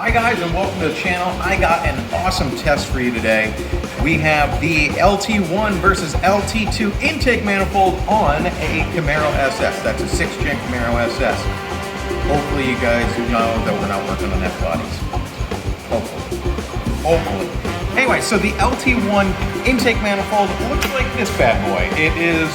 Hi guys, and welcome to the channel. I got an awesome test for you today. We have the LT1 versus LT2 intake manifold on a Camaro SS. That's a 6th-gen Camaro SS. Hopefully you guys know that we're not working on F bodies. Hopefully. Anyway, so the LT1 intake manifold looks like this bad boy. It is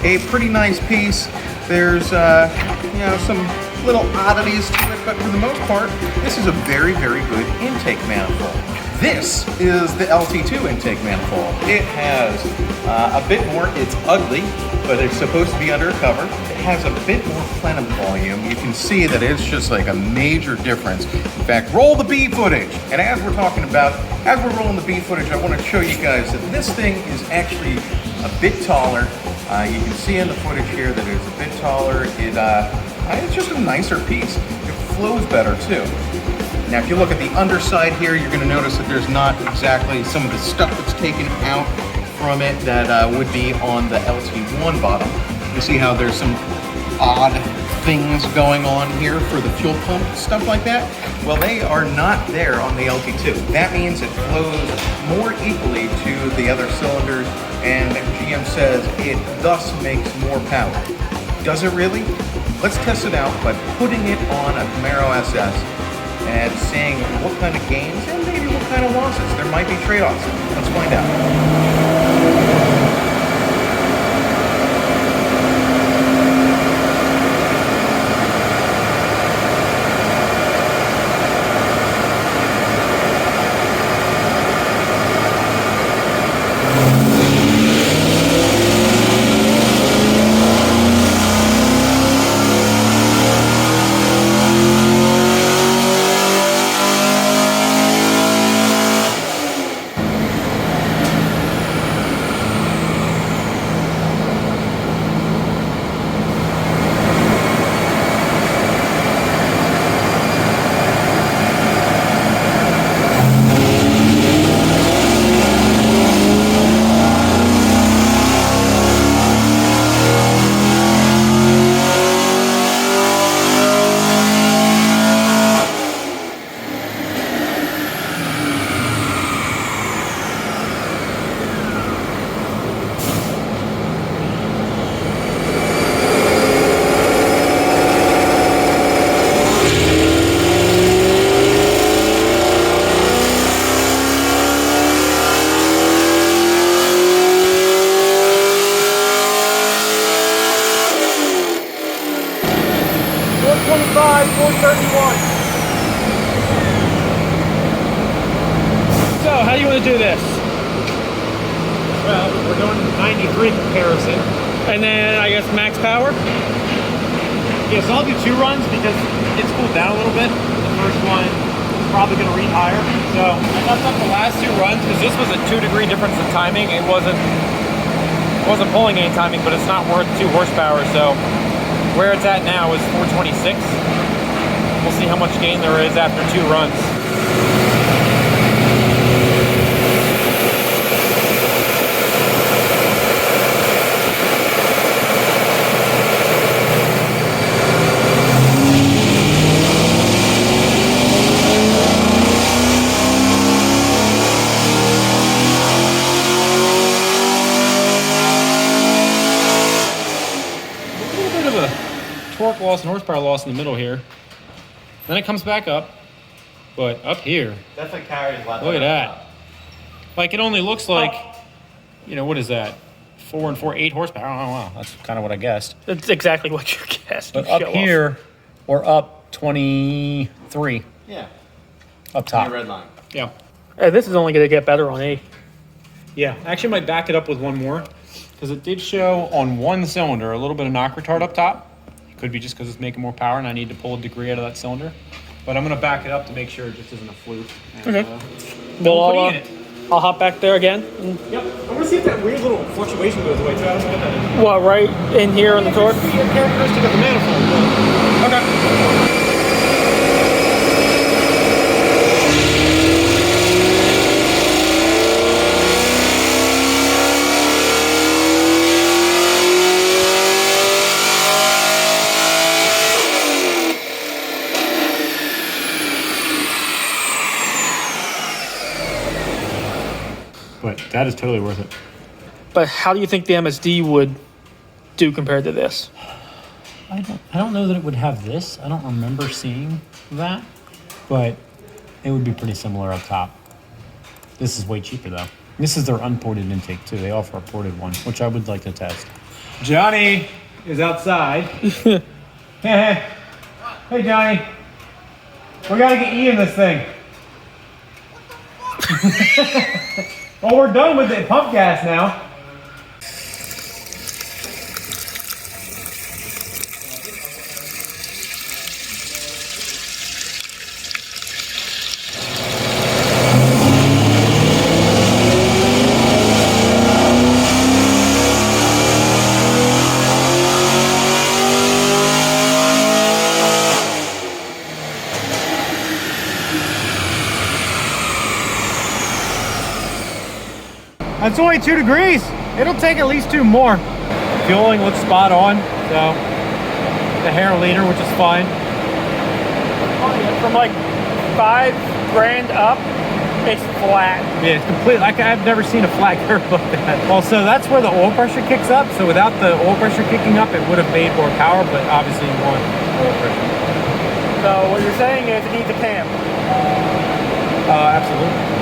a pretty nice piece. There's some little oddities to it, but for the most part, this is a very, very good intake manifold. This is the LT2 intake manifold. It has a bit more, it's ugly, but it's supposed to be under a cover. It has a bit more plenum volume. You can see that it's just like a major difference. In fact, roll the B footage. And as we're rolling the B footage, I want to show you guys that this thing is actually a bit taller. You can see in the footage here that it's a bit taller. It's just a nicer piece. It flows better too. Now if you look at the underside here, you're going to notice that there's not exactly some of the stuff that's taken out from it that would be on the LT1 bottom. You see how there's some odd things going on here for the fuel pump, stuff like that? Well, they are not there on the LT2. That means it flows more equally to the other cylinders, and GM says it thus makes more power. Does it really? Let's test it out by putting it on a Camaro SS and seeing what kind of gains and maybe what kind of losses. There might be trade-offs. Let's find out. So, how do you want to do this? Well, we're doing 93 comparison. And then, I guess, max power? Yeah, so I'll do 2 runs because it's cooled down a little bit. The first one is probably going to read higher. So, I left up the last 2 runs because this was a 2-degree difference in timing. It wasn't pulling any timing, but it's not worth 2 horsepower. So, where it's at now is 426. We'll see how much gain there is after 2 runs. A little bit of a torque loss and horsepower loss in the middle here. Then it comes back up, but up here, Definitely carries a lot. look at that. Like it only looks like, what is that? 4 and 4, 8 horsepower. Oh, wow, that's kind of what I guessed. That's exactly what you guessed. But up here, we're up 23 Yeah. up top. The red line. Yeah. This is only going to get better on E. Yeah, actually I might back it up with one more because it did show on one cylinder a little bit of knock retard up top. It could be just because it's making more power and I need to pull a degree out of that cylinder. But I'm going to back it up to make sure it just isn't a fluke. And, Okay. we'll put E in it. I'll hop back there again. Yep. I want to see if that weird little fluctuation goes away too. I don't know what that is. What, right in here on the torque? It's a characteristic of the manifold. Okay. but that is totally worth it. But how do you think the MSD would do compared to this? I don't know that it would have this. I don't remember seeing that, but it would be pretty similar up top. This is way cheaper though. This is their unported intake too. They offer a ported one, which I would like to test. Johnny is outside. Hey Johnny, we gotta get E in this thing. Well, we're done with the pump gas now. It's only 2 degrees. It'll take at least 2 more. Fueling looks spot on, so the hair leader, which is fine. From like $5 grand up, it's flat. Yeah, it's complete. Like I've never seen a flat curve like that. Also, that's where the oil pressure kicks up. So without the oil pressure kicking up, it would have made more power, but obviously you want oil pressure. So what you're saying is it needs a cam. Absolutely.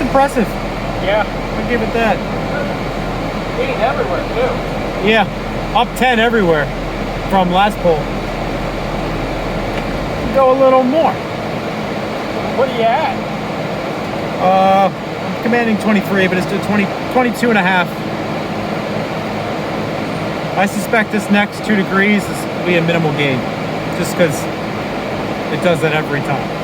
Impressive. Yeah. I'll give it that. 8 everywhere too. Yeah, up 10 everywhere from last pull. Go a little more. What are you at? I'm commanding 23, but it's to 22 and a half. I suspect this next 2 degrees will be a minimal gain, just because it does that every time.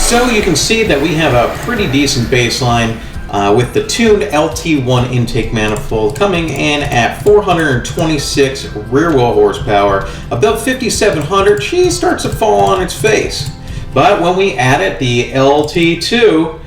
So you can see that we have a pretty decent baseline with the tuned LT1 intake manifold coming in at 426 rear wheel horsepower. About 5,700, she starts to fall on its face. But when we added the LT2,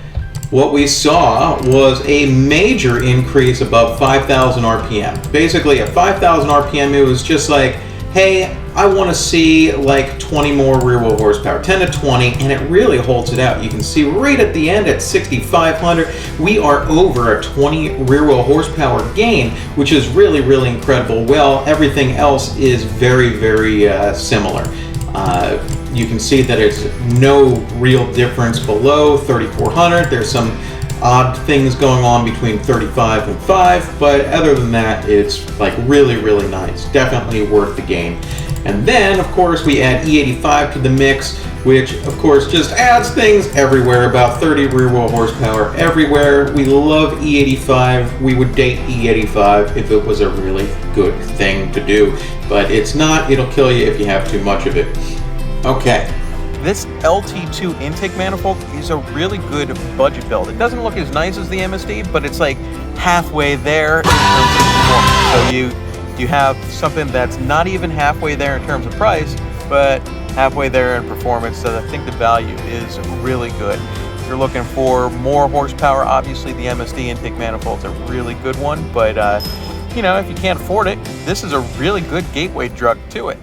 what we saw was a major increase above 5,000 RPM. Basically at 5,000 RPM, it was just like, hey, I want to see like 20 more rear wheel horsepower, 10 to 20, and it really holds it out. You can see right at the end at 6,500, we are over a 20 rear wheel horsepower gain, which is really, really incredible. Well, everything else is very, very similar. You can see that it's no real difference below 3,400. There's some odd things going on between 35 and 5, but other than that, it's like really, really nice. Definitely worth the gain. And then, of course, we add E85 to the mix, which, of course, just adds things everywhere, about 30 rear wheel horsepower everywhere. We love E85. We would date E85 if it was a really good thing to do, but it's not. It'll kill you if you have too much of it. Okay. This LT2 intake manifold is a really good budget build. It doesn't look as nice as the MSD, but it's like halfway there in terms of performance. So you have something that's not even halfway there in terms of price, but halfway there in performance. So I think the value is really good. If you're looking for more horsepower, obviously the MSD intake manifold's a really good one, but you know, if you can't afford it, this is a really good gateway drug to it.